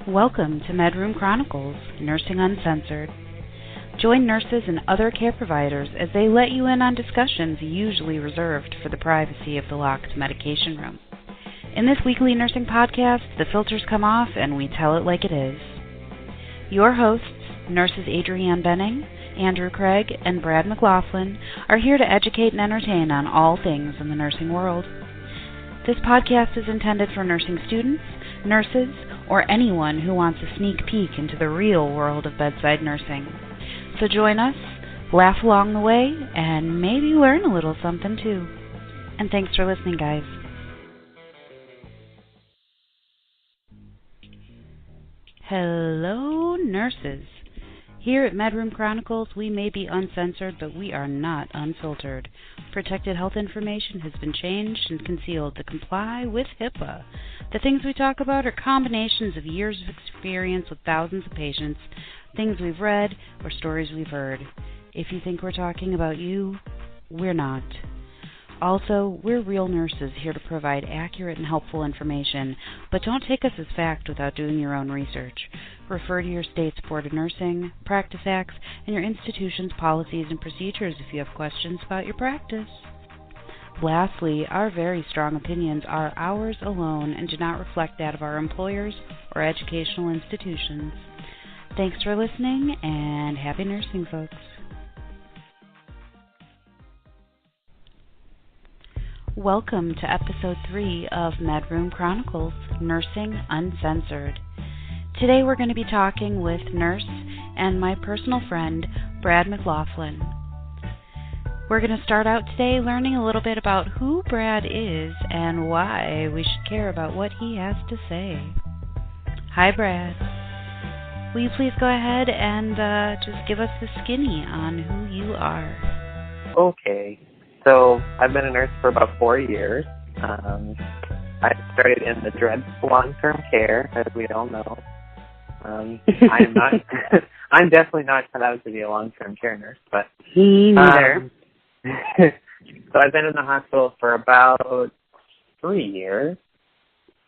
Welcome to MedRoom Chronicles, Nursing Uncensored. Join nurses and other care providers as they let you in on discussions usually reserved for the privacy of the locked medication room. In this weekly nursing podcast, the filters come off and we tell it like it is. Your hosts, nurses Adrienne Benning, Andrew Craig, and Brad McLaughlin, are here to educate and entertain on all things in the nursing world. This podcast is intended for nursing students, nurses, or anyone who wants a sneak peek into the real world of bedside nursing. So join us, laugh along the way, and maybe learn a little something too. And thanks for listening, guys. Hello, nurses. Here at MedRoom Chronicles, we may be uncensored, but we are not unfiltered. Protected health information has been changed and concealed to comply with HIPAA. The things we talk about are combinations of years of experience with thousands of patients, things we've read, or stories we've heard. If you think we're talking about you, we're not. Also, we're real nurses here to provide accurate and helpful information, but don't take us as fact without doing your own research. Refer to your state's Board of Nursing, Practice Acts, and your institution's policies and procedures if you have questions about your practice. Lastly, our very strong opinions are ours alone and do not reflect that of our employers or educational institutions. Thanks for listening, and happy nursing, folks. Welcome to Episode 3 of MedRoom Chronicles, Nursing Uncensored. Today we're going to be talking with nurse and my personal friend, Brad McLaughlin. We're going to start out today learning a little bit about who Brad is and why we should care about what he has to say. Hi, Brad. Will you please go ahead and just give us the skinny on who you are? Okay. So I've been a nurse for about 4 years. I started in the dreadful long-term care, as we all know. I'm definitely not cut out to be a long-term care nurse, but Me neither. So I've been in the hospital for about 3 years,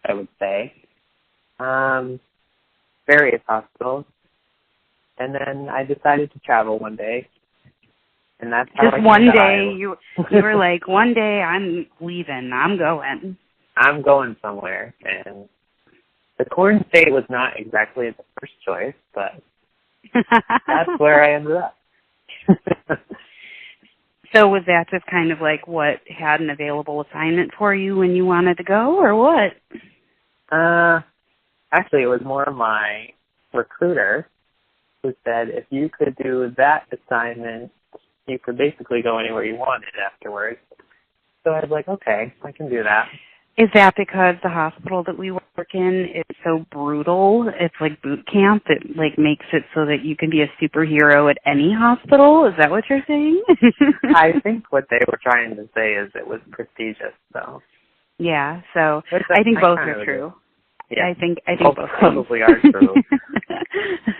I would say. Various hospitals, and then I decided to travel one day. And that's how just one day, you were like, one day I'm leaving, I'm going. I'm going somewhere. And the Corn State was not exactly the first choice, but that's where I ended up. So was that just kind of like what had an available assignment for you when you wanted to go, or what? Actually, it was more of my recruiter who said if you could do that assignment, you could basically go anywhere you wanted afterwards. So I was like, okay, I can do that. Is that because the hospital that we work in is so brutal? It's like boot camp. It like makes it so that you can be a superhero at any hospital? Is that what you're saying? I think what they were trying to say is it was prestigious, so. Yeah, so I think both are true. Yeah, I think both both probably are true.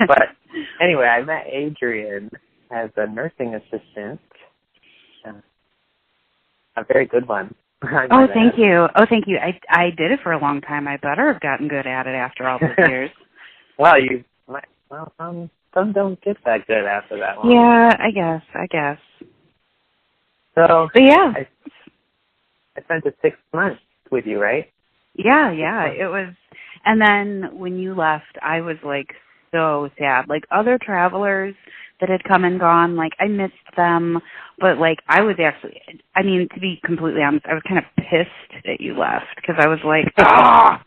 But anyway, I met Adrienne as a nursing assistant. A very good one. Oh, thank you. I did it for a long time. I better have gotten good at it after all those years. Well, some don't get that good after that long. Yeah, I guess. So, but yeah. I spent the 6 months with you, right? Yeah, it was. And then when you left, I was like so sad. Like other travelers that had come and gone, like I missed them, but like I was actually, I mean, to be completely honest, I was kind of pissed that you left because I was like, I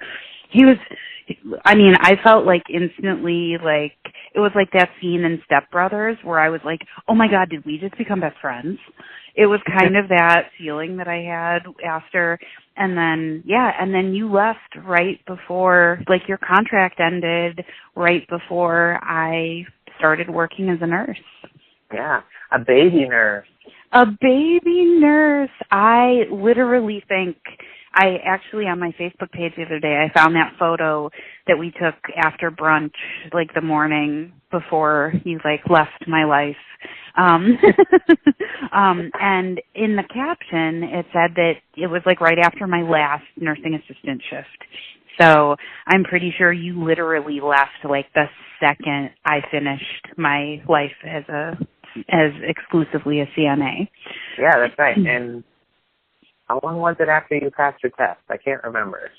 felt like instantly, like it was like that scene in Step Brothers where I was like, oh my God, did we just become best friends? It was kind of that feeling that I had after, and then you left right before, like your contract ended right before I started working as a nurse. Yeah, a baby nurse. A baby nurse. I literally think, I actually on my Facebook page the other day, I found that photo that we took after brunch, like the morning before you like left my life. And in the caption, it said that it was like right after my last nursing assistant shift. So I'm pretty sure you literally left like the second I finished my life as exclusively a CNA. Yeah, that's right. And how long was it after you passed your test? I can't remember.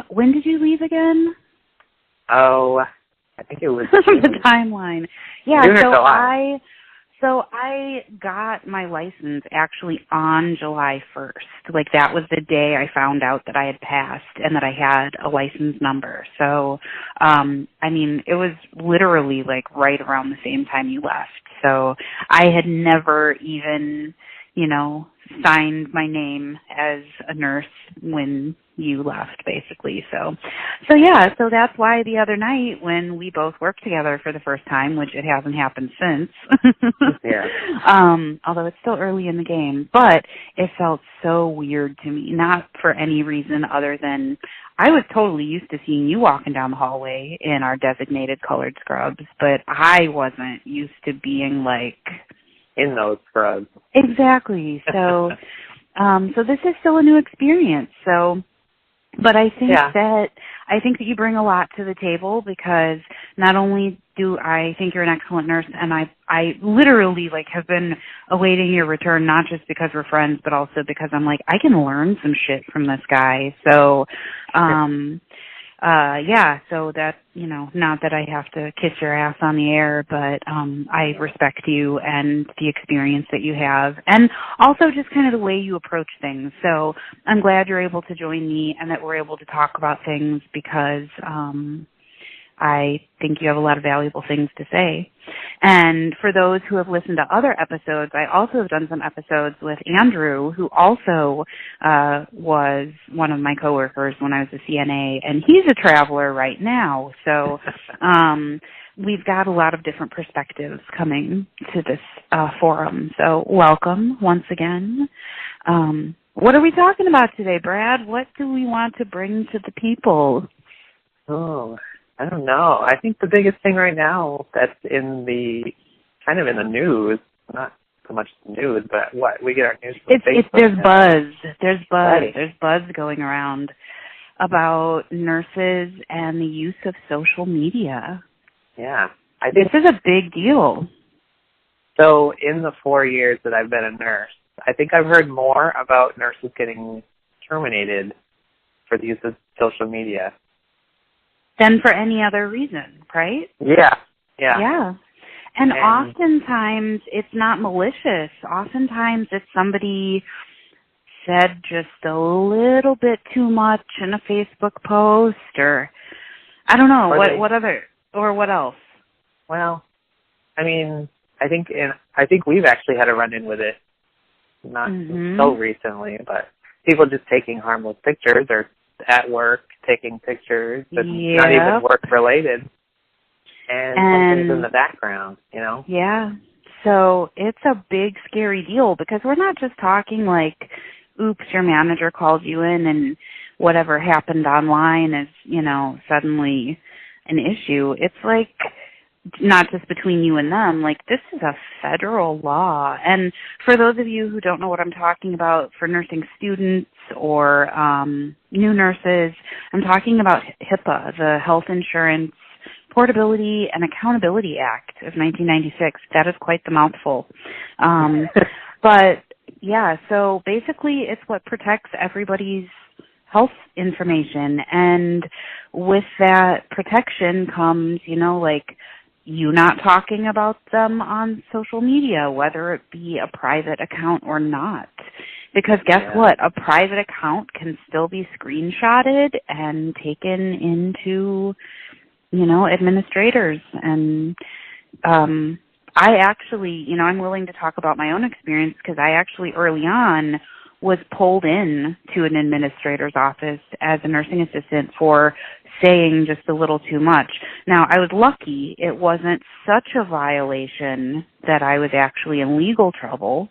When did you leave again? Oh, I think it was the timeline. Yeah, June or July. So I got my license actually on July 1st. Like that was the day I found out that I had passed and that I had a license number. So, I mean, it was literally like right around the same time you left. So I had never even, signed my name as a nurse when you left, basically. So that's why the other night when we both worked together for the first time, which it hasn't happened since, yeah. Although it's still early in the game, but it felt so weird to me, not for any reason other than I was totally used to seeing you walking down the hallway in our designated colored scrubs, but I wasn't used to being like in those scrubs. Exactly. So, so this is still a new experience. So, but I think that you bring a lot to the table because not only do I think you're an excellent nurse, and I literally like have been awaiting your return, not just because we're friends, but also because I'm like, I can learn some shit from this guy. So, so that, not that I have to kiss your ass on the air, but I respect you and the experience that you have, and also just kind of the way you approach things. So I'm glad you're able to join me and that we're able to talk about things because I think you have a lot of valuable things to say. And for those who have listened to other episodes, I also have done some episodes with Andrew, who also was one of my coworkers when I was a CNA, and he's a traveler right now. So we've got a lot of different perspectives coming to this forum. So welcome once again. What are we talking about today, Brad? What do we want to bring to the people? Oh, I don't know. I think the biggest thing right now that's in the news, not so much the news, but what we get our news from Facebook. There's buzz. Right. There's buzz going around about nurses and the use of social media. Yeah. I think this is a big deal. So in the 4 years that I've been a nurse, I think I've heard more about nurses getting terminated for the use of social media than for any other reason, right? Yeah. And oftentimes it's not malicious. Oftentimes it's somebody said just a little bit too much in a Facebook post, or I don't know, what else? Well, I mean, I think we've actually had a run-in with it, not so recently, but people just taking harmless pictures or at work taking pictures that's not even work-related, and something's in the background, Yeah. So it's a big, scary deal because we're not just talking like, oops, your manager called you in and whatever happened online is, suddenly an issue. It's like not just between you and them, like this is a federal law. And for those of you who don't know what I'm talking about, for nursing students or new nurses, I'm talking about HIPAA, the Health Insurance Portability and Accountability Act of 1996. That is quite the mouthful. But yeah, so basically it's what protects everybody's health information. And with that protection comes, like you not talking about them on social media, whether it be a private account or not. Because guess what? A private account can still be screenshotted and taken into, administrators. And I actually, I'm willing to talk about my own experience because I actually early on was pulled in to an administrator's office as a nursing assistant for saying just a little too much. Now, I was lucky it wasn't such a violation that I was actually in legal trouble.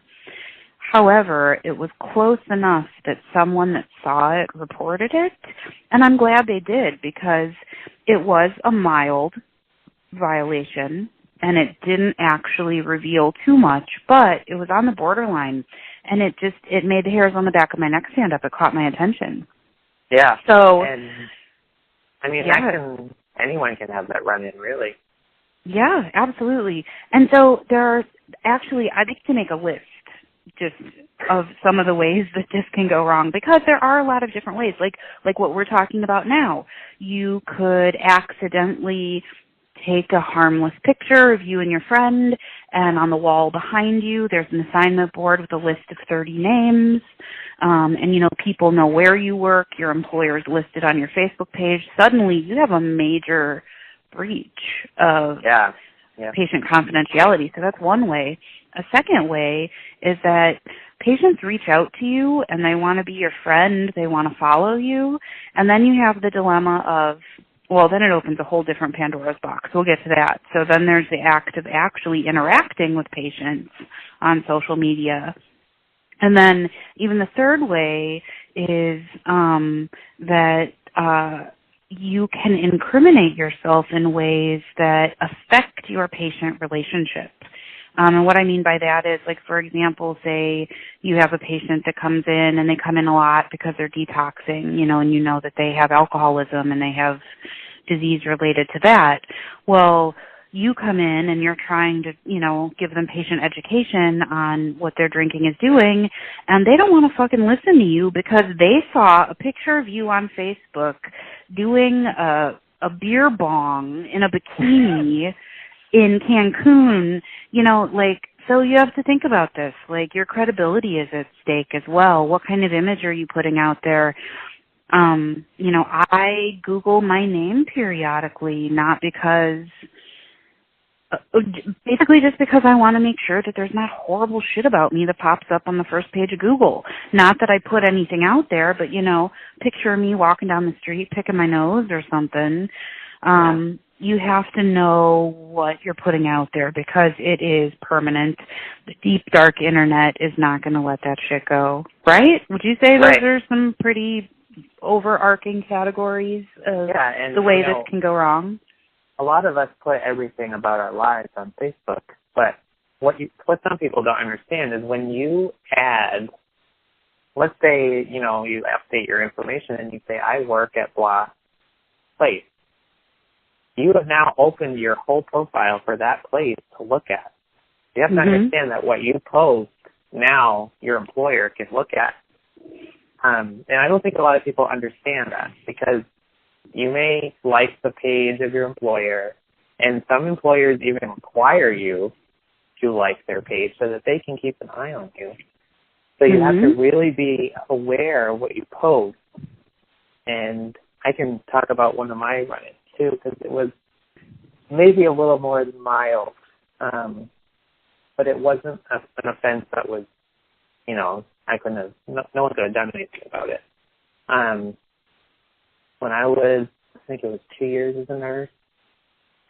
However, it was close enough that someone that saw it reported it, and I'm glad they did because it was a mild violation and it didn't actually reveal too much, but it was on the borderline, and it made the hairs on the back of my neck stand up. It caught my attention. Yeah. So, and I mean, anyone can have that run-in, really. Yeah, absolutely. And so I'd like to make a list just of some of the ways that this can go wrong, because there are a lot of different ways, like what we're talking about now. You could accidentally take a harmless picture of you and your friend, and on the wall behind you there's an assignment board with a list of 30 names, and people know where you work, your employer is listed on your Facebook page. Suddenly you have a major breach of patient confidentiality. So that's one way. A second way is that patients reach out to you and they want to be your friend, they want to follow you, and then you have the dilemma of, well, then it opens a whole different Pandora's box. We'll get to that. So then there's the act of actually interacting with patients on social media. And then even the third way is that you can incriminate yourself in ways that affect your patient relationship. And what I mean by that is, like, for example, say you have a patient that comes in and they come in a lot because they're detoxing, and that they have alcoholism and they have disease related to that. Well, you come in and you're trying to, give them patient education on what their drinking is doing, and they don't want to fucking listen to you because they saw a picture of you on Facebook doing a beer bong in a bikini in Cancun, so you have to think about this. Like, your credibility is at stake as well. What kind of image are you putting out there? I Google my name periodically, not because, basically just because I want to make sure that there's not horrible shit about me that pops up on the first page of Google. Not that I put anything out there, but, picture me walking down the street picking my nose or something. You have to know what you're putting out there because it is permanent. The deep, dark internet is not going to let that shit go. Right? Would you say those are some pretty overarching categories of the way this can go wrong? A lot of us put everything about our lives on Facebook, but what some people don't understand is when you add, let's say, you update your information and you say, I work at blah place. You have now opened your whole profile for that place to look at. You have to understand that what you post now your employer can look at. And I don't think a lot of people understand that, because you may like the page of your employer, and some employers even require you to like their page so that they can keep an eye on you. So you have to really be aware of what you post. And I can talk about one of my run-ins too, because it was maybe a little more than mild, but it wasn't an offense that was, I couldn't have, no one could have done anything about it. When I think it was 2 years as a nurse,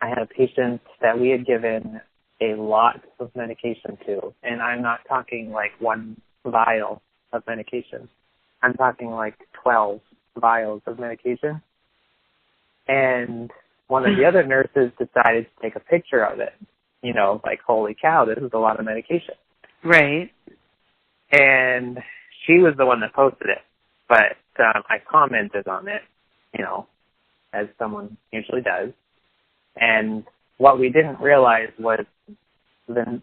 I had a patient that we had given a lot of medication to, and I'm not talking like one vial of medication. I'm talking like 12 vials of medication. And one of the other nurses decided to take a picture of it. Like, holy cow, this is a lot of medication. Right. And she was the one that posted it. But I commented on it, as someone usually does. And what we didn't realize was the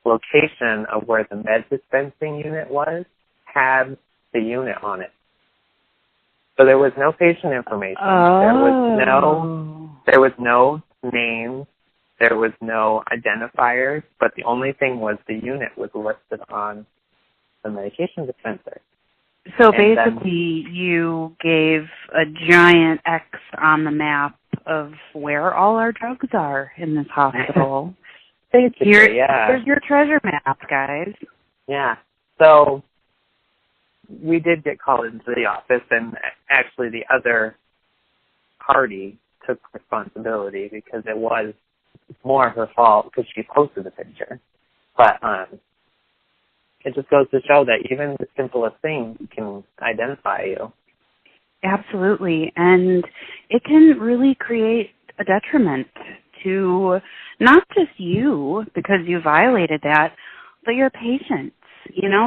location of where the med dispensing unit was had the unit on it. So there was no patient information. Oh. There was no name. There was no identifiers. But the only thing was the unit was listed on the medication dispenser. So basically, you gave a giant X on the map of where all our drugs are in this hospital. Basically, Here's your treasure map, guys. Yeah. So we did get called into the office, and actually the other party took responsibility because it was more her fault because she posted the picture. But it just goes to show that even the simplest things can identify you. Absolutely. And it can really create a detriment to not just you because you violated that, but your patients.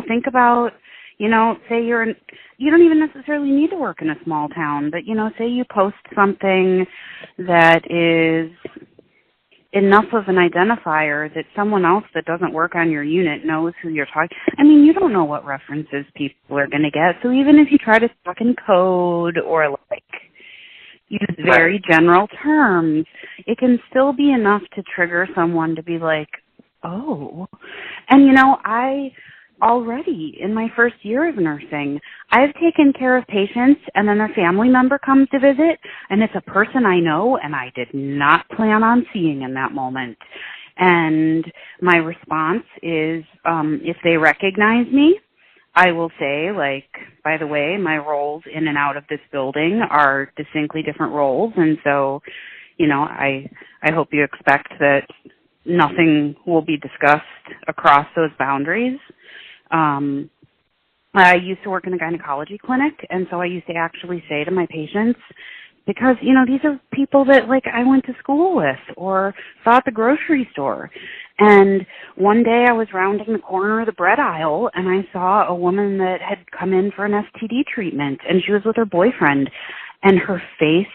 Think about, say you don't even necessarily need to work in a small town, but, say you post something that is enough of an identifier that someone else that doesn't work on your unit knows who you're talking. I mean, you don't know what references people are going to get. So even if you try to talk in code or use very general terms, it can still be enough to trigger someone to be like, oh. And, I already, in my first year of nursing, I've taken care of patients and then their family member comes to visit and it's a person I know and I did not plan on seeing in that moment. And my response is, if they recognize me, I will say, by the way, my roles in and out of this building are distinctly different roles. And so, I hope you expect that nothing will be discussed across those boundaries. I used to work in a gynecology clinic, and so I used to actually say to my patients, because, these are people that, I went to school with or saw at the grocery store. And one day I was rounding the corner of the bread aisle, and I saw a woman that had come in for an STD treatment, and she was with her boyfriend, and her face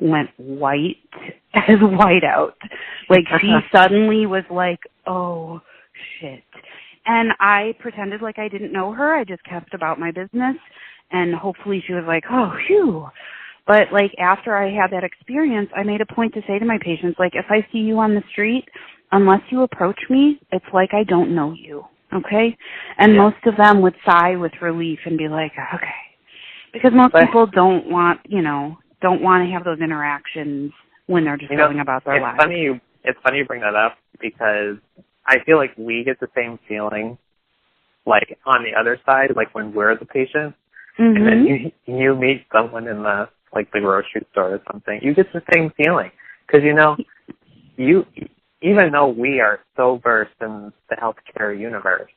went white as white out. She suddenly was like, oh, shit. And I pretended like I didn't know her. I just kept about my business, and hopefully she was like, oh, phew. But, after I had that experience, I made a point to say to my patients, if I see you on the street, unless you approach me, it's like I don't know you, okay? And most of them would sigh with relief and be like, okay. Because most people don't want to have those interactions when they're just going about their lives. It's funny you bring that up because I feel like we get the same feeling, on the other side, when we're the patient, and then you meet someone in the grocery store or something, you get the same feeling. Because, you, even though we are so versed in the healthcare universe,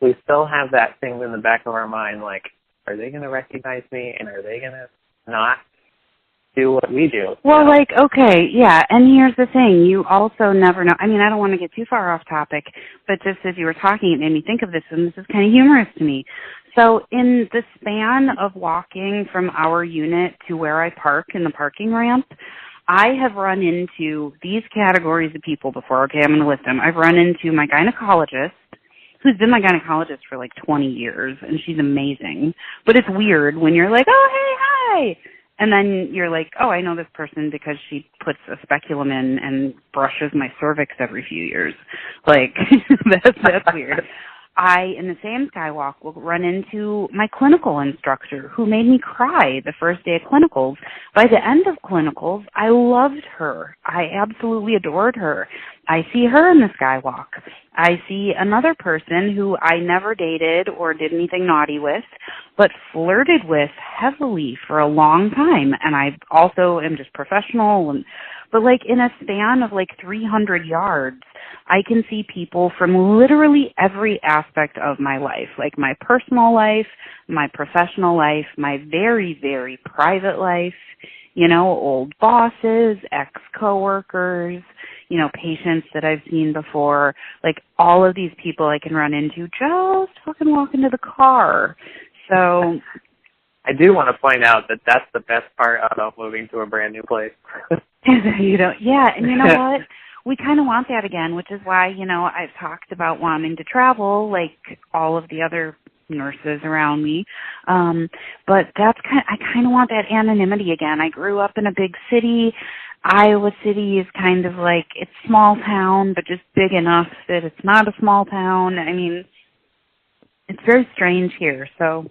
we still have that thing in the back of our mind, are they going to recognize me, and are they going to not do what we do? Well, okay, yeah, and here's the thing. You also never know. I mean, I don't want to get too far off topic, but just as you were talking, it made me think of this, and this is kind of humorous to me. So in the span of walking from our unit to where I park in the parking ramp, I have run into these categories of people before. Okay, I'm going to list them. I've run into my gynecologist, who's been my gynecologist for 20 years, and she's amazing. But it's weird when you're like, oh, hey, hi. And then you're like, oh, I know this person because she puts a speculum in and brushes my cervix every few years. That's weird. I, in the same skywalk, will run into my clinical instructor who made me cry the first day of clinicals. By the end of clinicals, I loved her. I absolutely adored her. I see her in the skywalk. I see another person who I never dated or did anything naughty with, but flirted with heavily for a long time. And I also am just professional. But in a span of 300 yards, I can see people from literally every aspect of my life, my personal life, my professional life, my very, very private life, old bosses, ex-coworkers, patients that I've seen before. All of these people I can run into just fucking walk into the car. So I do want to point out that that's the best part about moving to a brand new place. Yeah, and you know what? We kind of want that again, which is why, I've talked about wanting to travel like all of the other nurses around me. But I kind of want that anonymity again. I grew up in a big city. Iowa City is kind of it's small town, but just big enough that it's not a small town. I mean, it's very strange here. So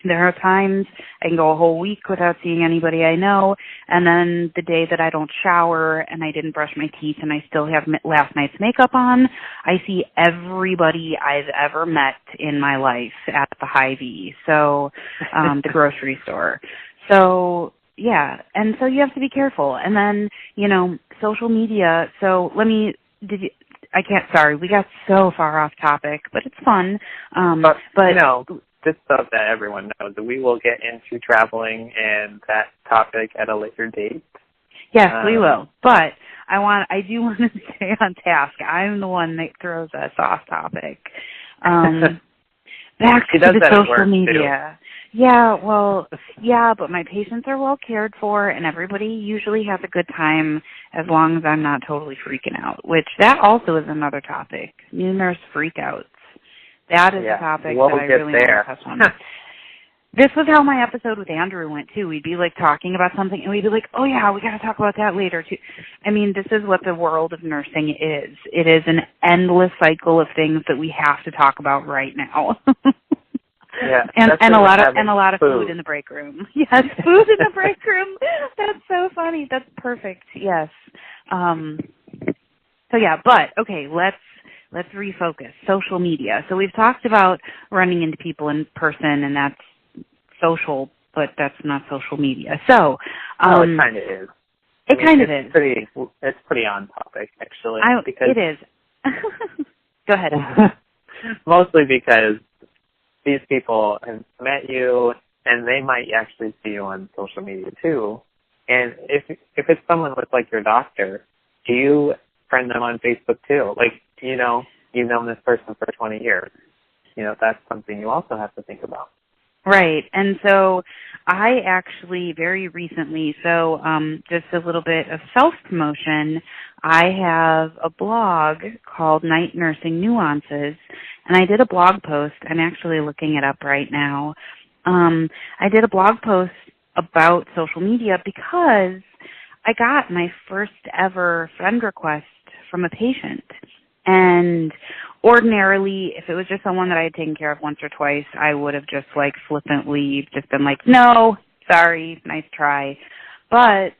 there are times I can go a whole week without seeing anybody I know, and then the day that I don't shower and I didn't brush my teeth and I still have last night's makeup on, I see everybody I've ever met in my life at the Hy-Vee, so the grocery store. So, yeah, and so you have to be careful. And then, social media, so we got so far off topic, but it's fun. But just so that everyone knows, that we will get into traveling and that topic at a later date. Yes, we will. But I do want to stay on task. I'm the one that throws us off topic. Back she to does the that at social work, media. too. Yeah, well, yeah, but my patients are well cared for, and everybody usually has a good time as long as I'm not totally freaking out, which that also is another topic, new nurse freakouts. That is a topic that I really want to touch on. This was how my episode with Andrew went, too. We'd be, like, talking about something, and we'd be like, oh, yeah, we got to talk about that later, too. I mean, this is what the world of nursing is. It is an endless cycle of things that we have to talk about right now. Yeah, and a lot of food in the break room. Yes, food in the break room. That's so funny. That's perfect. Yes. So, yeah, but, okay, let's refocus. Social media. So we've talked about running into people in person, and that's social, but that's not social media. So, it kind of is. It kind of is. It's pretty on topic, actually. It is. Go ahead. Mostly because these people have met you, and they might actually see you on social media too. And if it's someone with like your doctor, do you friend them on Facebook too? Like, you've known this person for 20 years. That's something you also have to think about. Right. And so I actually very recently, just a little bit of self-promotion, I have a blog called Night Nursing Nuances, and I did a blog post. I'm actually looking it up right now. I did a blog post about social media because I got my first ever friend request from a patient. And ordinarily, if it was just someone that I had taken care of once or twice, I would have just like flippantly just been like, no, sorry, nice try. But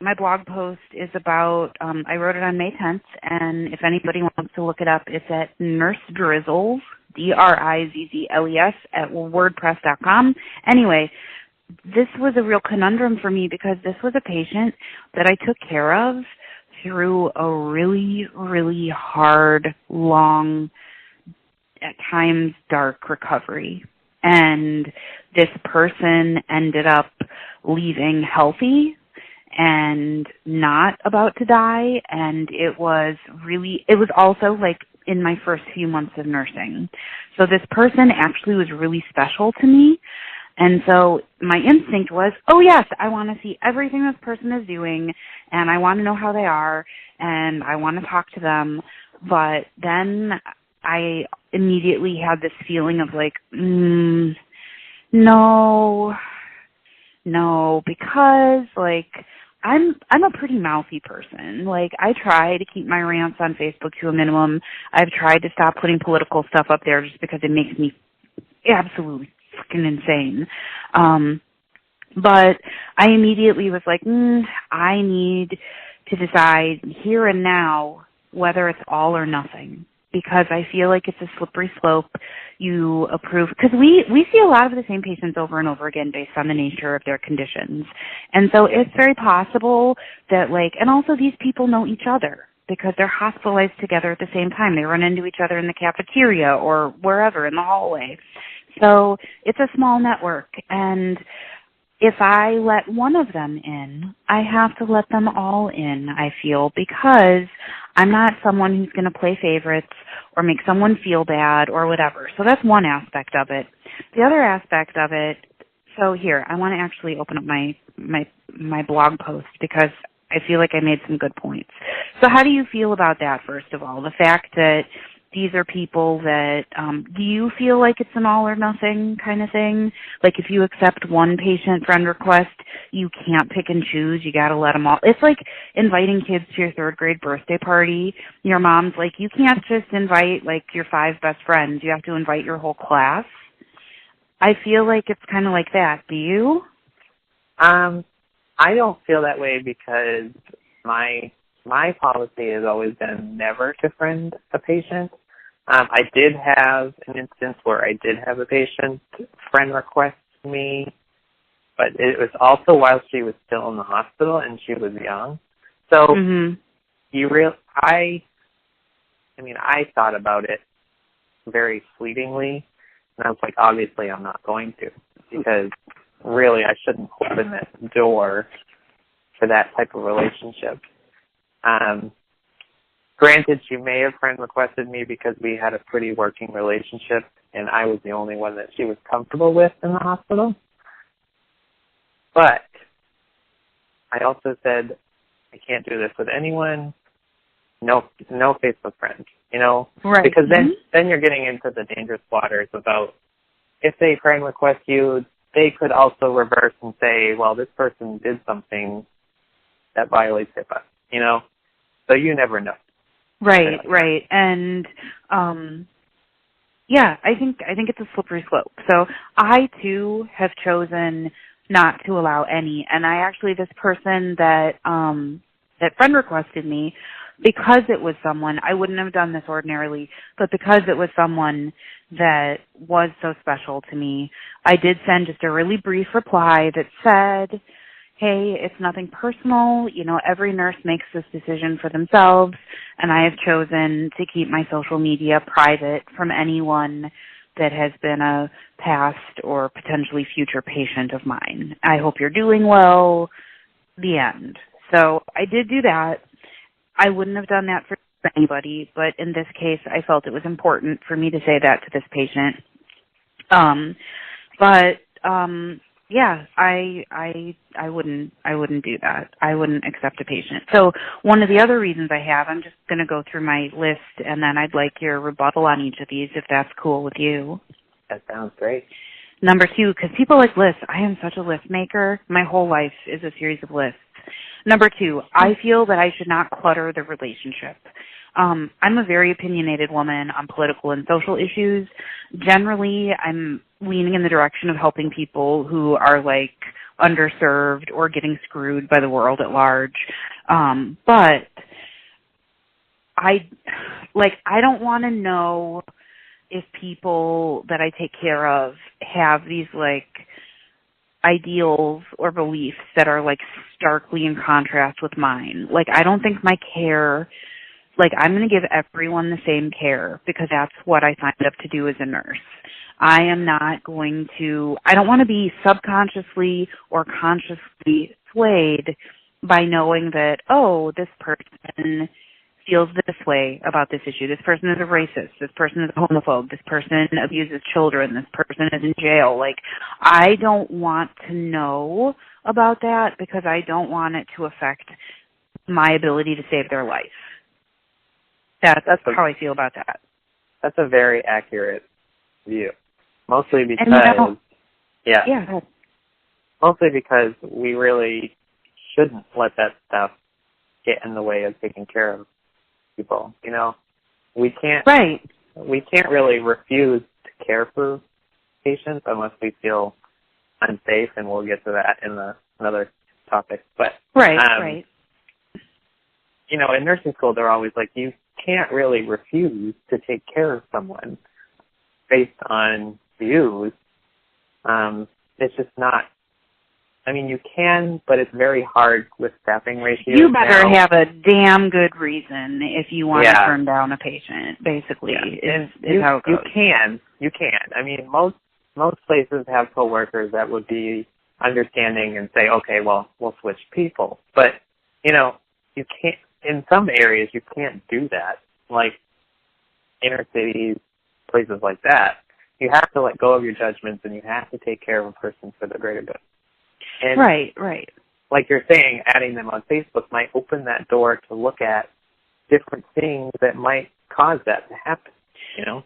my blog post is about, I wrote it on May 10th, and if anybody wants to look it up, it's at Nurse Drizzles, DRIZZLES, at wordpress.com. Anyway, this was a real conundrum for me because this was a patient that I took care of through a really, really hard, long, at times dark recovery. And this person ended up leaving healthy and not about to die. And it was also like in my first few months of nursing. So this person actually was really special to me. And so my instinct was, oh, yes, I want to see everything this person is doing, and I want to know how they are, and I want to talk to them. But then I immediately had this feeling of like, no, because like I'm a pretty mouthy person. Like, I try to keep my rants on Facebook to a minimum. I've tried to stop putting political stuff up there just because it makes me absolutely freaking insane. But I immediately was like, I need to decide here and now whether it's all or nothing, because I feel like it's a slippery slope. You approve, because we see a lot of the same patients over and over again based on the nature of their conditions. And so it's very possible that and also these people know each other because they're hospitalized together at the same time. They run into each other in the cafeteria or wherever in the hallway. So it's a small network, and if I let one of them in, I have to let them all in, I feel, because I'm not someone who's going to play favorites or make someone feel bad or whatever. So that's one aspect of it. The other aspect of it, so here, I want to actually open up my blog post because I feel like I made some good points. So how do you feel about that, first of all? The fact that these are people that, do you feel like it's an all or nothing kind of thing? Like if you accept one patient friend request, you can't pick and choose. You got to let them all. It's like inviting kids to your third grade birthday party. Your mom's like, you can't just invite like your 5 best friends. You have to invite your whole class. I feel like it's kind of like that. Do you? I don't feel that way because my policy has always been never to friend a patient. I did have an instance where I did have a patient friend request me, but it was also while she was still in the hospital and she was young. So I thought about it very fleetingly, and I was like, obviously I'm not going to, because really I shouldn't open that door for that type of relationship. Granted, she may have friend requested me because we had a pretty working relationship and I was the only one that she was comfortable with in the hospital. But I also said, I can't do this with anyone. No Facebook friends, Right. Because then you're getting into the dangerous waters about if they friend request you, they could also reverse and say, well, this person did something that violates HIPAA, So you never know. Right. And, I think it's a slippery slope. So I, too, have chosen not to allow any. And this person that friend requested me, because it was someone, I wouldn't have done this ordinarily, but because it was someone that was so special to me, I did send just a really brief reply that said, hey, it's nothing personal. Every nurse makes this decision for themselves, and I have chosen to keep my social media private from anyone that has been a past or potentially future patient of mine. I hope you're doing well. The end. So I did do that. I wouldn't have done that for anybody, but in this case, I felt it was important for me to say that to this patient. I wouldn't do that. I wouldn't accept a patient. So one of the other reasons I have, I'm just going to go through my list, and then I'd like your rebuttal on each of these, if that's cool with you. That sounds great. Number 2, because people like lists. I am such a list maker. My whole life is a series of lists. Number 2, I feel that I should not clutter the relationship. I'm a very opinionated woman on political and social issues. Generally, I'm leaning in the direction of helping people who are underserved or getting screwed by the world at large. But I don't want to know if people that I take care of have these ideals or beliefs that are starkly in contrast with mine. I don't think my care, I'm going to give everyone the same care because that's what I signed up to do as a nurse. I am not going to, I don't want to be subconsciously or consciously swayed by knowing that, oh, this person feels this way about this issue. This person is a racist. This person is a homophobe. This person abuses children. This person is in jail. I don't want to know about that because I don't want it to affect my ability to save their life. That's how I feel about that. That's a very accurate view. Mostly because, mostly because we really shouldn't let that stuff get in the way of taking care of people. We can't really refuse to care for patients unless we feel unsafe, and we'll get to that in another topic. But in nursing school, they're always you can't really refuse to take care of someone based on views. It's just not. I mean, you can, but it's very hard with staffing ratios. You better have a damn good reason if you want to turn down a patient, basically, is how it goes. You can. I mean, most places have coworkers that would be understanding and say, okay, well, we'll switch people. But, you can't, in some areas, you can't do that. Inner cities, places like that. You have to let go of your judgments, and you have to take care of a person for the greater good. And right. Like you're saying, adding them on Facebook might open that door to look at different things that might cause that to happen,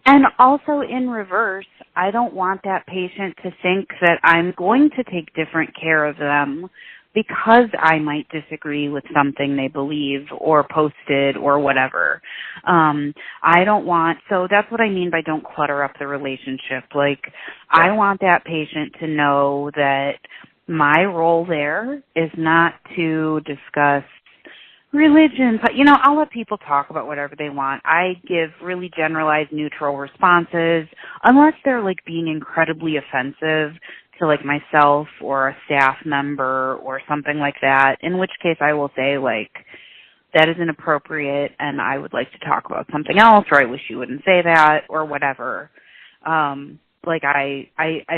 And also in reverse, I don't want that patient to think that I'm going to take different care of them because I might disagree with something they believe or posted or whatever. I don't want, so that's what I mean by don't clutter up the relationship. I want that patient to know that my role there is not to discuss religion, but, I'll let people talk about whatever they want. I give really generalized, neutral responses, unless they're, being incredibly offensive to, myself or a staff member or something like that, in which case I will say, that is inappropriate and I would like to talk about something else, or I wish you wouldn't say that, or whatever. I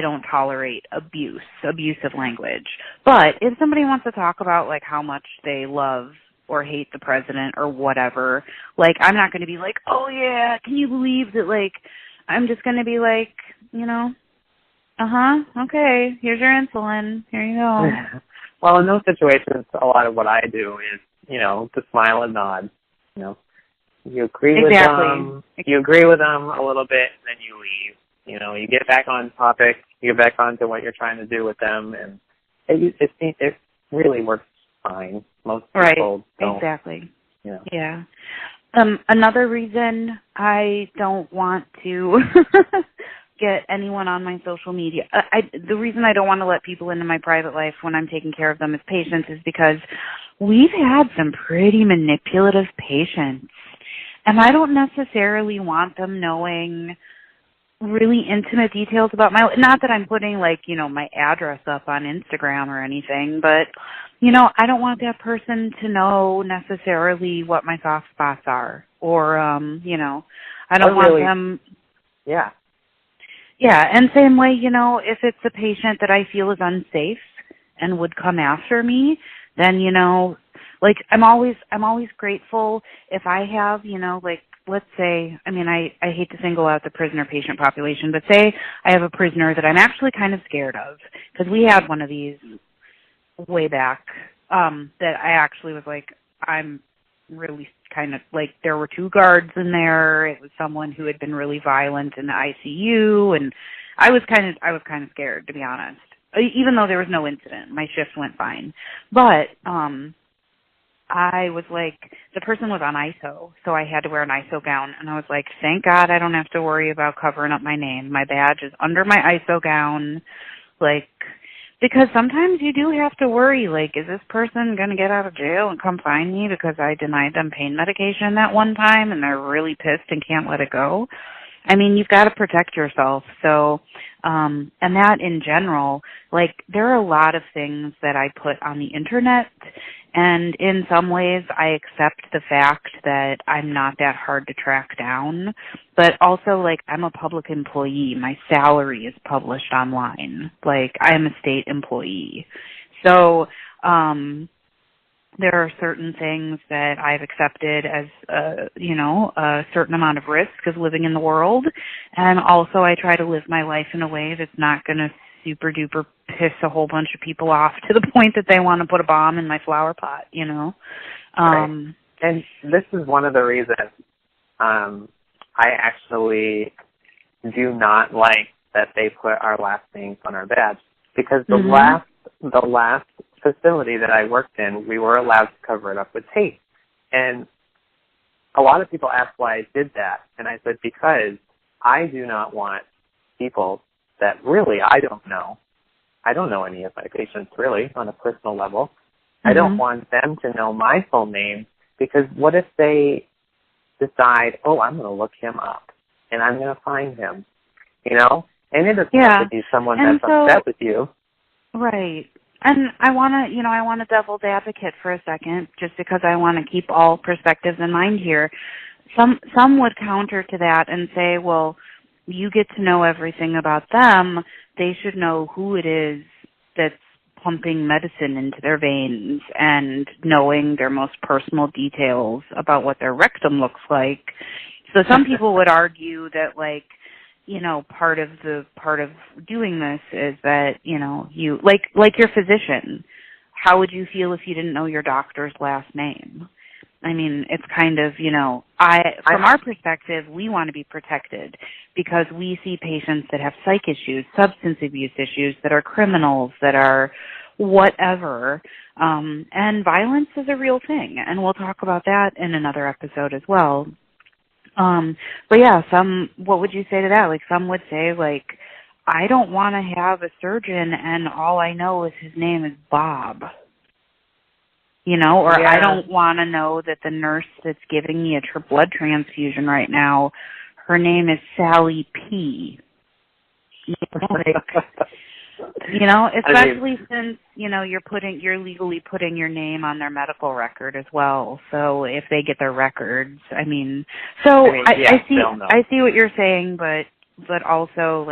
don't tolerate abusive language. But if somebody wants to talk about, how much they love or hate the president or whatever, I'm not going to be oh, yeah, can you believe that, I'm just going to be like, okay, here's your insulin. Here you go. Well, in those situations, a lot of what I do is, to smile and nod. You agree with them. You agree with them a little bit, and then you leave. You get back on topic. You get back onto what you're trying to do with them, and it really works fine. Most people don't. Exactly. Yeah. Another reason I don't want to get anyone on my social media, the reason I don't want to let people into my private life when I'm taking care of them as patients is because we've had some pretty manipulative patients, and I don't necessarily want them knowing really intimate details about my life. Not that I'm putting, my address up on Instagram or anything, but, I don't want that person to know necessarily what my soft spots are. Or, I don't want them... Yeah. Yeah, and same way, if it's a patient that I feel is unsafe and would come after me, then, I'm always grateful if I have, let's say, I hate to single out the prisoner-patient population, but say I have a prisoner that I'm actually kind of scared of, because we had one of these way back that I actually was like, I'm really kind of, there were 2 guards in there. It was someone who had been really violent in the ICU, and I was kind of scared, to be honest, even though there was no incident. My shift went fine. But I was like, the person was on ISO, so I had to wear an ISO gown, and I was like, thank God I don't have to worry about covering up my name. My badge is under my ISO gown, because sometimes you do have to worry, is this person going to get out of jail and come find me because I denied them pain medication that one time and they're really pissed and can't let it go? You've got to protect yourself. So, and that in general, there are a lot of things that I put on the internet, and in some ways I accept the fact that I'm not that hard to track down, but also, I'm a public employee. My salary is published online. I'm a state employee. So, there are certain things that I've accepted as, a certain amount of risk of living in the world. And also I try to live my life in a way that's not going to super duper piss a whole bunch of people off to the point that they want to put a bomb in my flower pot, Right. And this is one of the reasons I actually do not like that they put our last names on our badge, because the last facility that I worked in, we were allowed to cover it up with tape. And a lot of people ask why I did that. And I said, because I do not want people that really I don't know. I don't know any of my patients really on a personal level. I don't want them to know my full name, because what if they decide, I'm going to look him up and I'm going to find him, And it doesn't have to be someone that's upset with you. Right. And I want to devil's advocate for a second, just because I want to keep all perspectives in mind here. Some would counter to that and say, well, you get to know everything about them. They should know who it is that's pumping medicine into their veins and knowing their most personal details about what their rectum looks like. So some people would argue that, part of doing this is that, you, like your physician, how would you feel if you didn't know your doctor's last name? It's kind of, from our perspective, we want to be protected because we see patients that have psych issues, substance abuse issues, that are criminals, that are whatever, and violence is a real thing, and we'll talk about that in another episode as well. But yeah, what would you say to that? Some would say, I don't want to have a surgeon and all I know is his name is Bob. I don't want to know that the nurse that's giving me a blood transfusion right now, her name is Sally P. Especially since, you're legally putting your name on their medical record as well. So if they get their records, I see what you're saying, but also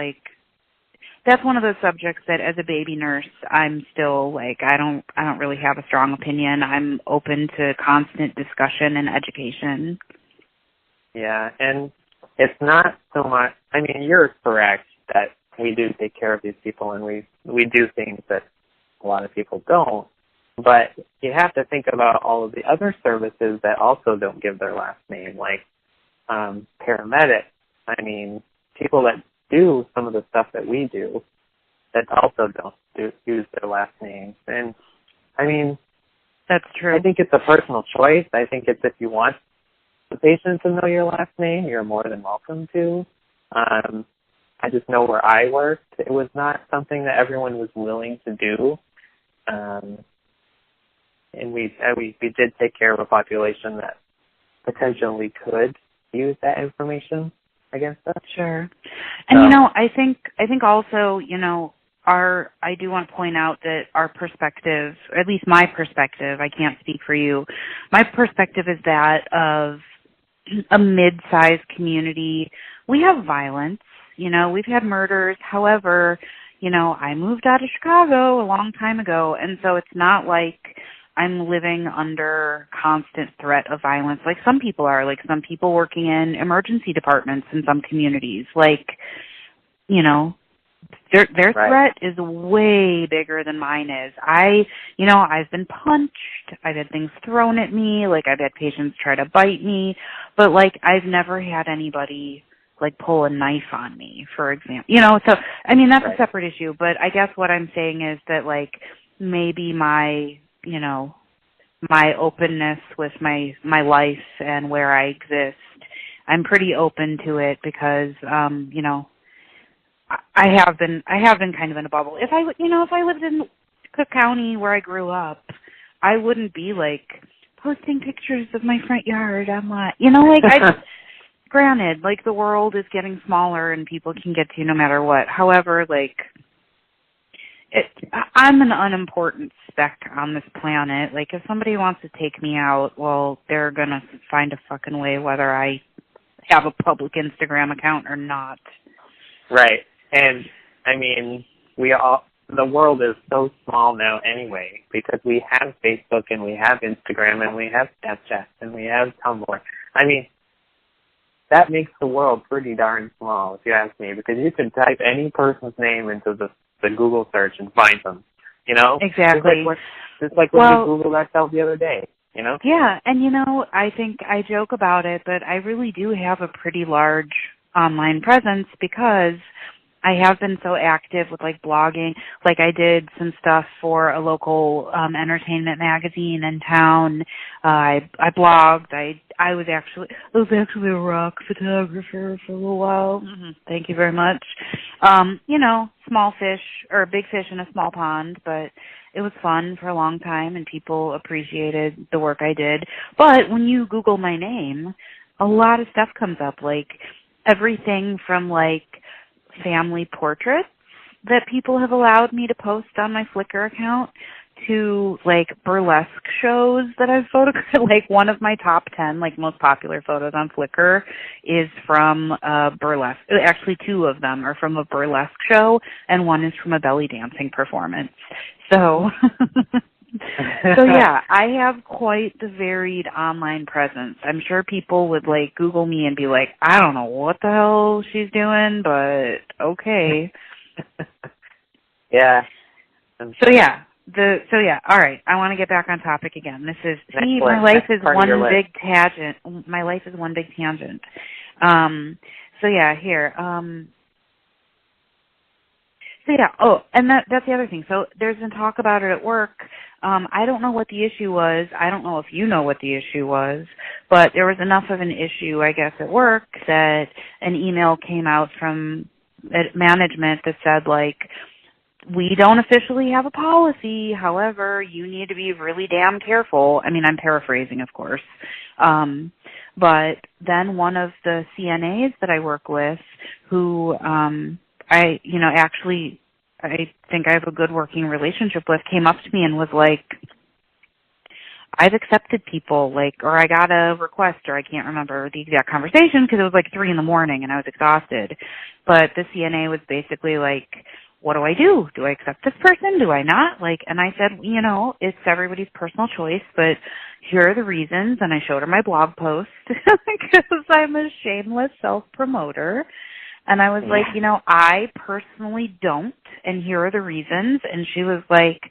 that's one of those subjects that as a baby nurse, I'm still I don't really have a strong opinion. I'm open to constant discussion and education. Yeah. And it's not so much, I mean, you're correct that we do take care of these people and we do things that a lot of people don't, but you have to think about all of the other services that also don't give their last name, like paramedics. I mean, people that do some of the stuff that we do that also don't use their last names. And, I mean, that's true. I think it's a personal choice. I think it's if you want the patient to know your last name, you're more than welcome to. I just know where I worked, it was not something that everyone was willing to do. And we did take care of a population that potentially could use that information against us. Sure. And, I think also, I do want to point out that our perspective, or at least my perspective, I can't speak for you, my perspective is that of a mid-sized community. We have violence, we've had murders. However, I moved out of Chicago a long time ago, and so it's not like I'm living under constant threat of violence like some people are, like some people working in emergency departments in some communities. Like, their threat is way bigger than mine is. I've been punched. I've had things thrown at me. Like, I've had patients try to bite me. But, like, I've never had anybody, like, pull a knife on me, for example. So, I mean, that's a separate issue. But I guess what I'm saying is that, like, maybe my openness with my life and where I exist, I'm pretty open to it because, I have been kind of in a bubble. If I lived in Cook County where I grew up, I wouldn't be like posting pictures of my front yard. I'm not, granted, like the world is getting smaller and people can get to you no matter what. However, like, I'm an unimportant speck on this planet. Like, if somebody wants to take me out, well, they're going to find a fucking way whether I have a public Instagram account or not. Right. And, I mean, the world is so small now anyway, because we have Facebook and we have Instagram and we have Snapchat and we have Tumblr. I mean, that makes the world pretty darn small, if you ask me, because you can type any person's name into the Google search and find them, Exactly. Just like when we Googled ourselves the other day, Yeah, and I think I joke about it, but I really do have a pretty large online presence because I have been so active with, like, blogging. Like, I did some stuff for a local entertainment magazine in town. I blogged. I was actually a rock photographer for a little while. Mm-hmm. Thank you very much. Small fish, or big fish in a small pond, but it was fun for a long time, and people appreciated the work I did. But when you Google my name, a lot of stuff comes up, like everything from, like, family portraits that people have allowed me to post on my Flickr account to, like, burlesque shows that I've photographed. Like, one of my top 10, like, most popular photos on Flickr is from a burlesque. Actually, two of them are from a burlesque show, and one is from a belly dancing performance. So, yeah, I have quite the varied online presence. I'm sure people would, like, Google me and be like, I don't know what the hell she's doing, but okay. Yeah. All right. I want to get back on topic again. My life is one big tangent. My life is one big tangent. And that's the other thing. So there's been talk about it at work. I don't know what the issue was. I don't know if you know what the issue was, but there was enough of an issue, I guess, at work that an email came out from management that said, like, we don't officially have a policy. However, you need to be really damn careful. I mean, I'm paraphrasing, of course. But then one of the CNAs that I work with, who I think I have a good working relationship with, came up to me and was like, I've accepted people, like, or I got a request, or I can't remember the exact conversation because it was like 3 a.m. and I was exhausted. But the CNA was basically like, what do I do? Do I accept this person? Do I not? And I said, it's everybody's personal choice, but here are the reasons. And I showed her my blog post because I'm a shameless self-promoter. And I was like, I personally don't, and here are the reasons. And she was like,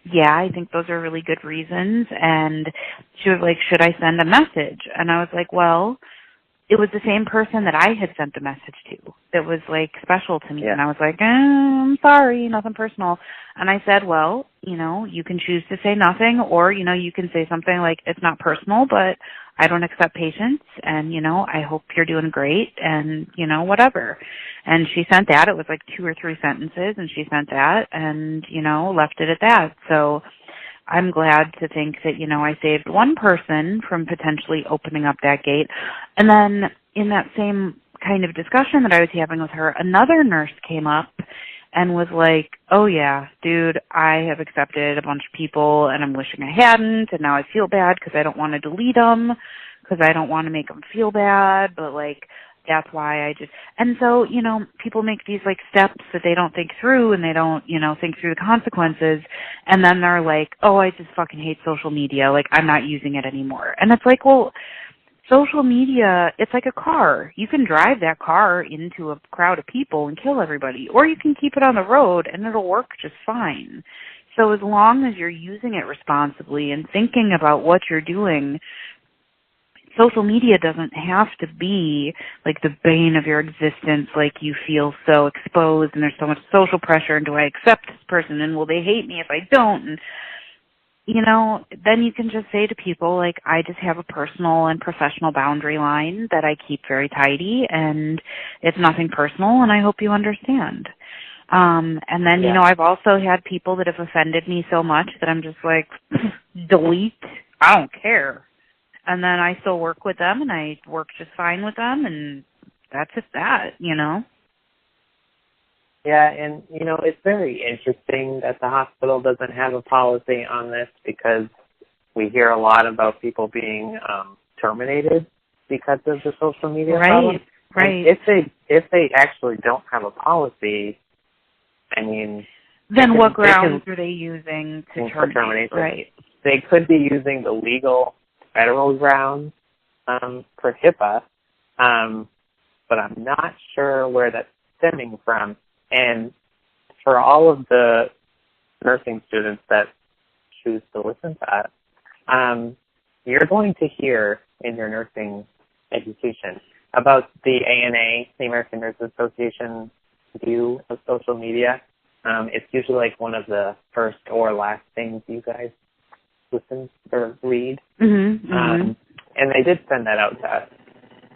yeah, I think those are really good reasons. And she was like, should I send a message? And I was like, well, it was the same person that I had sent the message to that was, special to me. Yeah. And I was like, I'm sorry, nothing personal. And I said, well, you can choose to say nothing, or, you can say something like, it's not personal, but I don't accept patients, and, I hope you're doing great, and, whatever. And she sent that. It was 2 or 3 sentences, and she sent that and, left it at that. So I'm glad to think that, I saved one person from potentially opening up that gate. And then in that same kind of discussion that I was having with her, another nurse came up and was like, oh, yeah, dude, I have accepted a bunch of people, and I'm wishing I hadn't, and now I feel bad because I don't want to delete them because I don't want to make them feel bad, but, that's why I just... And so, people make these, steps that they don't think through, and they don't, think through the consequences, and then they're like, oh, I just fucking hate social media. I'm not using it anymore. And it's like, well... Social media, it's like a car. You can drive that car into a crowd of people and kill everybody, or you can keep it on the road and it'll work just fine. So as long as you're using it responsibly and thinking about what you're doing, social media doesn't have to be the bane of your existence, you feel so exposed and there's so much social pressure, and do I accept this person, and will they hate me if I don't? And then you can just say to people, I just have a personal and professional boundary line that I keep very tidy, and it's nothing personal, and I hope you understand. And then, I've also had people that have offended me so much that I'm just delete. I don't care. And then I still work with them, and I work just fine with them, and that's just that, Yeah, and, it's very interesting that the hospital doesn't have a policy on this, because we hear a lot about people being terminated because of the social media problem. Right. And if they actually don't have a policy, I mean... Then what grounds are they using to terminate? Right. They could be using the legal federal grounds for HIPAA, but I'm not sure where that's stemming from. And for all of the nursing students that choose to listen to us, you're going to hear in your nursing education about the ANA, the American Nurses Association, view of social media. It's usually one of the first or last things you guys listen or read. Mm-hmm, mm-hmm. And they did send that out to us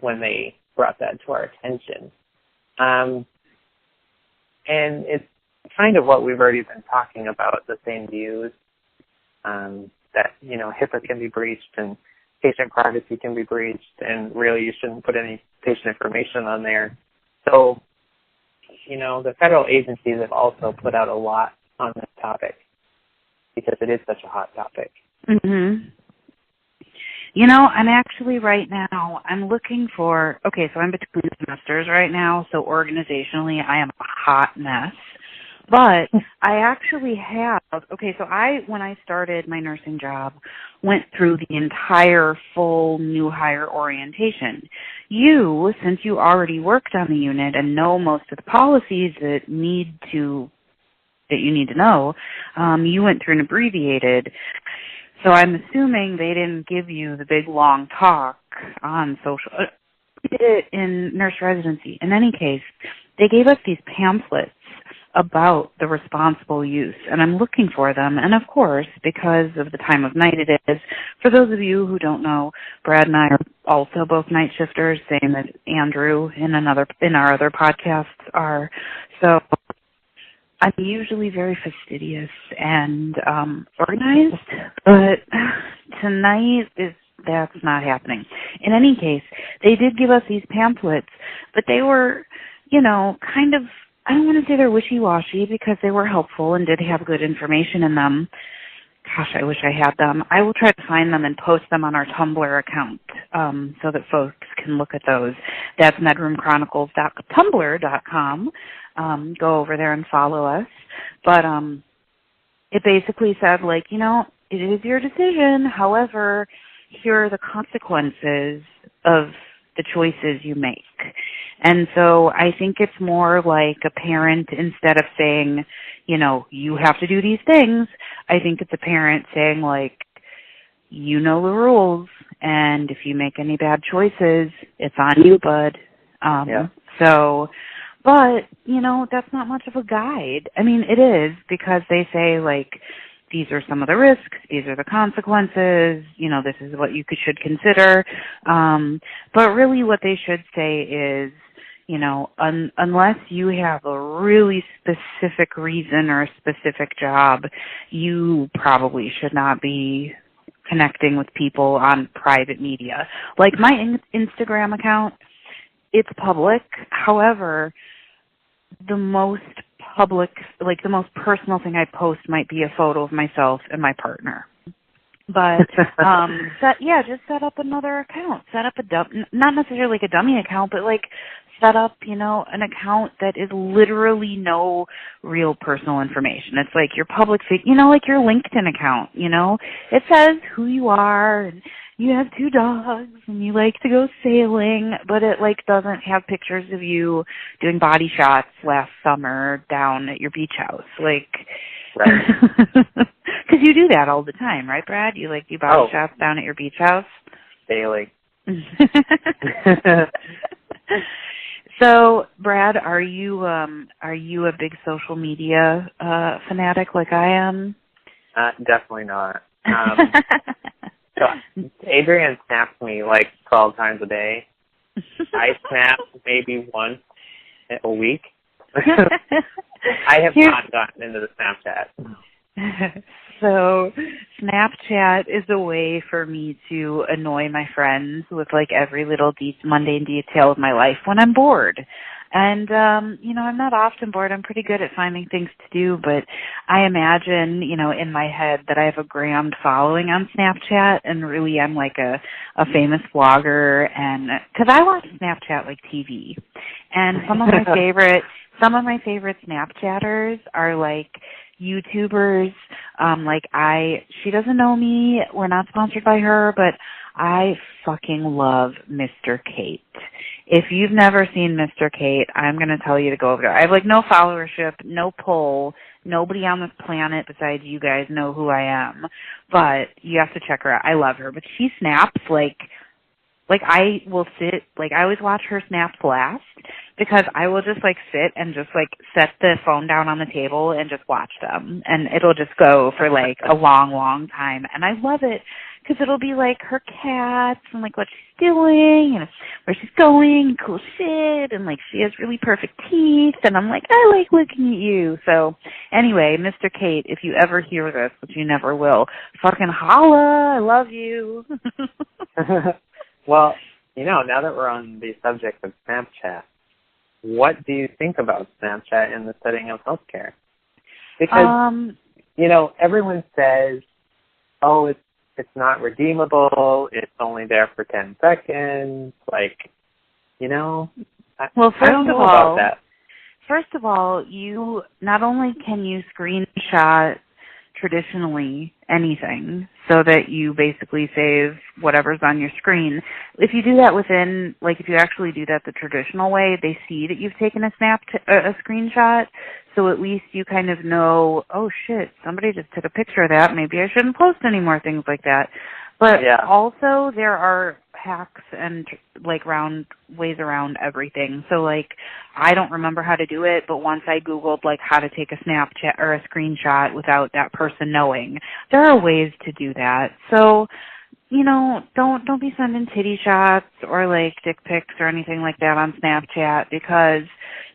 when they brought that to our attention. And it's kind of what we've already been talking about, the same views, that, HIPAA can be breached and patient privacy can be breached, and really you shouldn't put any patient information on there. So, the federal agencies have also put out a lot on this topic because it is such a hot topic. Mm-hmm. I'm actually right now, I'm looking for, so I'm between semesters right now, so organizationally I am a hot mess. But I actually have, when I started my nursing job, went through the entire full new hire orientation. You, since you already worked on the unit and know most of the policies that you need to know, you went through an abbreviated. So I'm assuming they didn't give you the big long talk on social in nurse residency. In any case, they gave us these pamphlets about the responsible use, and I'm looking for them. And of course, because of the time of night it is, for those of you who don't know, Brad and I are also both night shifters, same as Andrew in our other podcasts are. So I'm usually very fastidious and organized, but tonight that's not happening. In any case, they did give us these pamphlets, but they were, kind of, I don't want to say they're wishy-washy because they were helpful and did have good information in them. Gosh, I wish I had them. I will try to find them and post them on our Tumblr account so that folks can look at those. That's medroomchronicles.tumblr.com. go over there and follow us. But it basically said, like, you know, it is your decision. However, here are the consequences of the choices you make. And so I think it's more like a parent, instead of saying, you know, you have to do these things, I think it's a parent saying, like, you know the rules, and if you make any bad choices, it's on you, bud. So, but, you know, that's not much of a guide. I mean, it is, because they say, like, these are some of the risks, these are the consequences, you know, this is what you should consider. But really what they should say is, you know, unless you have a really specific reason or a specific job, you probably should not be connecting with people on private media. Like my Instagram account, it's public. However, the most public, like the most personal thing I post might be a photo of myself and my partner. But just set up another account. Set up not necessarily like a dummy account, but like set up, you know, an account that is literally no real personal information. It's like your public, you know, like your LinkedIn account, you know, it says who you are and you have 2 dogs and you like to go sailing, but it like doesn't have pictures of you doing body shots last summer down at your beach house. Like, right. Because you do that all the time, right, Brad? You like do body shots down at your beach house? Daily. So, Brad, are you a big social media fanatic like I am? Definitely not. So Adrian snaps me like 12 times a day. I snap maybe once a week. I have not gotten into the Snapchat. So Snapchat is a way for me to annoy my friends with like every little mundane detail of my life when I'm bored. And, you know, I'm not often bored. I'm pretty good at finding things to do, but I imagine, you know, in my head that I have a grand following on Snapchat, and really I'm like a famous blogger, and because I watch Snapchat like TV. And some of my favorite Snapchatters are like YouTubers. She doesn't know me. We're not sponsored by her, but I fucking love Mr. Kate. If you've never seen Mr. Kate, I'm going to tell you to go over there. I have like no followership, no pull. Nobody on this planet besides you guys know who I am. But you have to check her out. I love her. But she snaps like I will sit, like I always watch her snaps last, because I will just like sit and just like set the phone down on the table and just watch them. And it'll just go for like a long, long time. And I love it, because it'll be like her cats and like what she's doing and where she's going, cool shit, and like she has really perfect teeth, and I'm like, I like looking at you. So anyway, Mr. Kate, if you ever hear this, which you never will, fucking holla, I love you. Well, you know, now that we're on the subject of Snapchat, what do you think about Snapchat in the setting of healthcare? Because, you know, everyone says, oh, it's not redeemable, it's only there for 10 seconds, like, you know, I don't know about that. First of all, you not only can you screenshot traditionally anything so that you basically save whatever's on your screen. If you do that if you actually do that the traditional way, they see that you've taken a screenshot, so at least you kind of know, oh shit, somebody just took a picture of that, maybe I shouldn't post any more things like that. But also there are hacks and like ways around everything. So like I don't remember how to do it, but once I Googled like how to take a Snapchat or a screenshot without that person knowing, there are ways to do that. So, you know, don't be sending titty shots or like dick pics or anything like that on Snapchat, because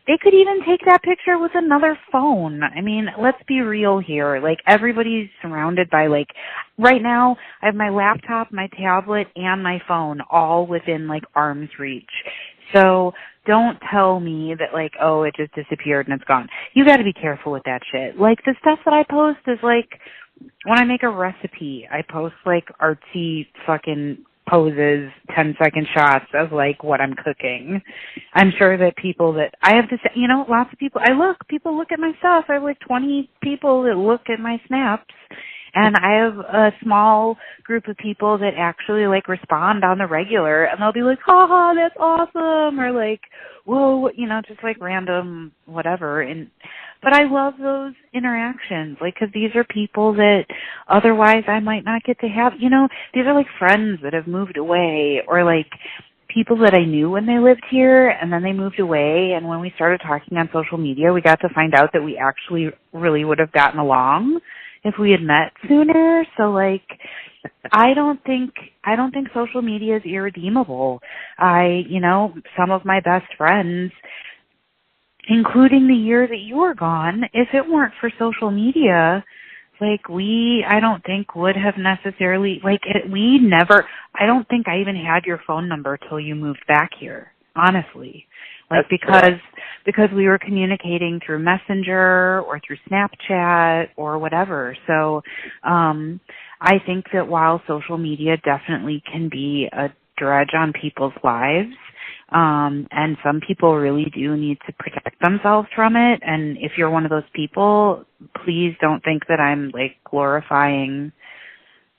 they could even take that picture with another phone. I mean, let's be real here. Like, everybody's surrounded by, like, right now, I have my laptop, my tablet, and my phone all within, like, arm's reach. So don't tell me that, like, oh, it just disappeared and it's gone. You got to be careful with that shit. Like, the stuff that I post is, like, when I make a recipe, I post, like, artsy fucking poses, 10-second shots of like what I'm cooking. I'm sure that people that I have this, lots of people, people look at my stuff. I have like 20 people that look at my snaps, and I have a small group of people that actually like respond on the regular, and they'll be like, haha, that's awesome, or like, whoa, just like random whatever. But I love those interactions, like, because these are people that otherwise I might not get to have. These are like friends that have moved away, or like people that I knew when they lived here and then they moved away. And when we started talking on social media, we got to find out that we actually really would have gotten along if we had met sooner. So like, I don't think social media is irredeemable. Some of my best friends, including the year that you were gone, if it weren't for social media, like I don't think would have necessarily, like I don't think I even had your phone number till you moved back here, honestly. Like, because we were communicating through Messenger or through Snapchat or whatever. So, I think that while social media definitely can be a drudge on people's lives, and some people really do need to protect themselves from it. And if you're one of those people, please don't think that I'm like glorifying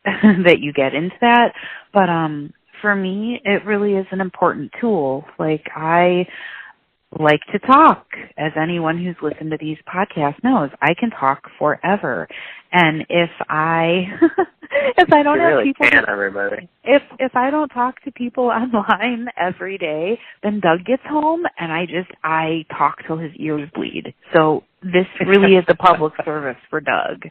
that you get into that. But for me, it really is an important tool. Like, I like to talk. As anyone who's listened to these podcasts knows, I can talk forever. And if I don't have really people, everybody. If I don't talk to people online every day, then Doug gets home and I talk till his ears bleed. So this really is a public service for Doug.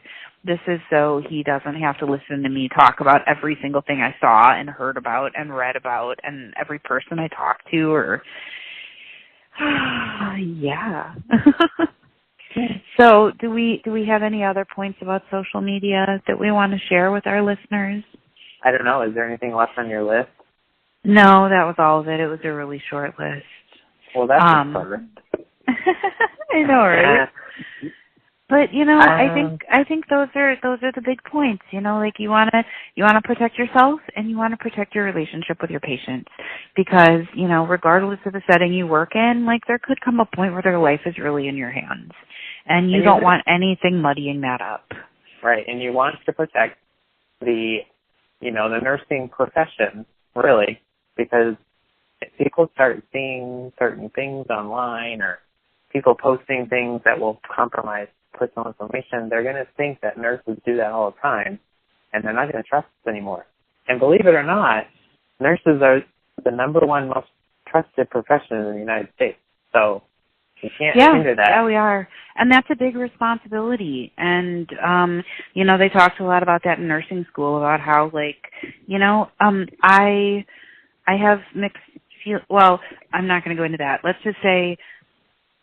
This is so he doesn't have to listen to me talk about every single thing I saw and heard about and read about and every person I talk to, or yeah. So do we have any other points about social media that we want to share with our listeners? I don't know. Is there anything left on your list? No, that was all of it. It was a really short list. Well, that's perfect. I know, right? But I think those are the big points. Like you wanna protect yourself and you wanna protect your relationship with your patients, because regardless of the setting you work in, like there could come a point where their life is really in your hands, and you don't want anything muddying that up. Right, and you want to protect the nursing profession, really, because if people start seeing certain things online or people posting things that will compromise personal information, they're going to think that nurses do that all the time, and they're not going to trust us anymore. And believe it or not, nurses are the number one most trusted profession in the United States. So you can't hinder that. Yeah, we are. And that's a big responsibility. And, they talked a lot about that in nursing school, about how, I have mixed well, I'm not going to go into that. Let's just say,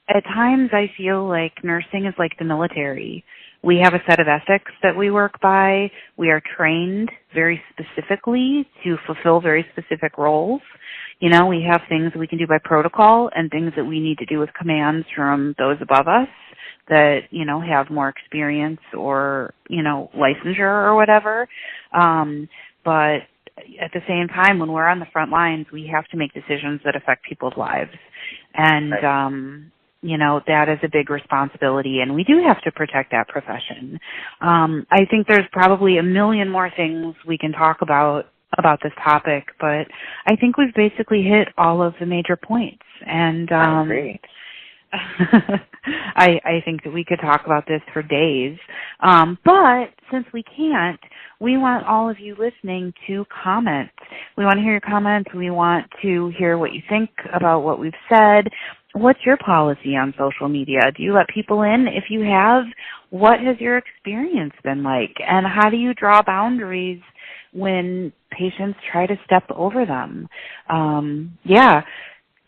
at times I feel like nursing is like the military. We have a set of ethics that we work by. We are trained very specifically to fulfill very specific roles. We have things that we can do by protocol and things that we need to do with commands from those above us that, have more experience or, licensure or whatever. But at the same time, when we're on the front lines, we have to make decisions that affect people's lives. And, that is a big responsibility, and we do have to protect that profession. I think there's probably a million more things we can talk about this topic, but I think we've basically hit all of the major points. And I agree. I think that we could talk about this for days. But since we can't, we want all of you listening to comment. We want to hear your comments. We want to hear what you think about what we've said. What's your policy on social media? Do you let people in? If you have, what has your experience been like? And how do you draw boundaries when patients try to step over them?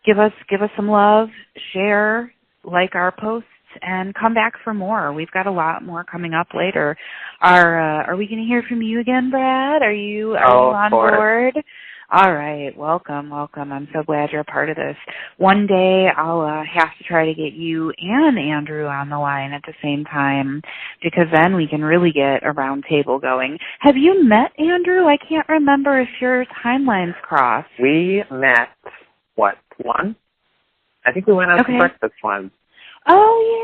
Give us some love, share, like our posts, and come back for more. We've got a lot more coming up later. Are we going to hear from you again, Brad? Are you on board? All right. Welcome. I'm so glad you're a part of this. One day I'll have to try to get you and Andrew on the line at the same time, because then we can really get a round table going. Have you met Andrew? I can't remember if your timelines cross. We met, one? I think we went out to breakfast once. Oh, yeah.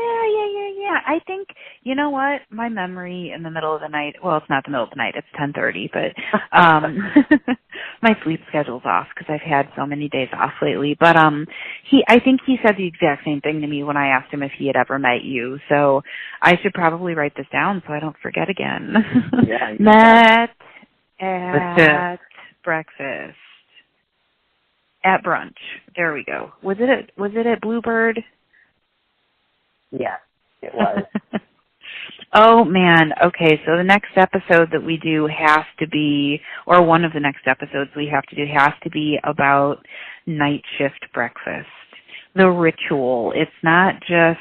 I think, you know what? My memory in the middle of the night, well, it's not the middle of the night, it's 10:30, but my sleep schedule's off because I've had so many days off lately. But I think he said the exact same thing to me when I asked him if he had ever met you. So I should probably write this down so I don't forget again. Yeah. Met at breakfast. At brunch. There we go. Was it at Bluebird? Yes, it was. Oh, man. Okay, so the next episode that we do has to be, or one of the next episodes we have to do has to be about night shift breakfast. The ritual. It's not just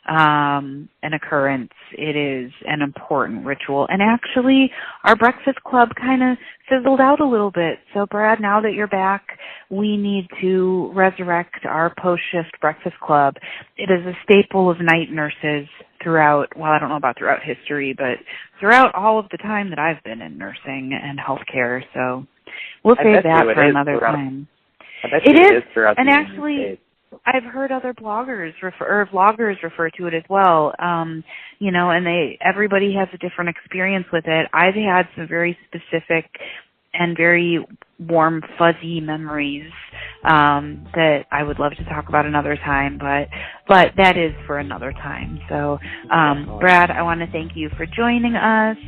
an occurrence. It is an important ritual. And actually, our breakfast club kind of fizzled out a little bit. So, Brad, now that you're back, we need to resurrect our post-shift breakfast club. It is a staple of night nurses throughout, well, I don't know about throughout history, but throughout all of the time that I've been in nursing and healthcare. So we'll save that for another time. It is throughout and the actually, United States. I've heard other bloggers vloggers refer to it as well. And everybody has a different experience with it. I've had some very specific and very warm, fuzzy memories that I would love to talk about another time, but that is for another time. So, Brad, I want to thank you for joining us.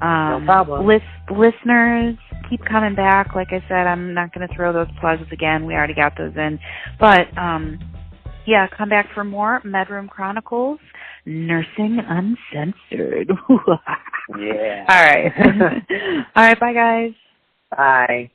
No problem. Listeners, keep coming back. Like I said, I'm not going to throw those plugs again. We already got those in. But, come back for more MedRoom Chronicles, Nursing Uncensored. Yeah. All right. All right, bye, guys. Bye.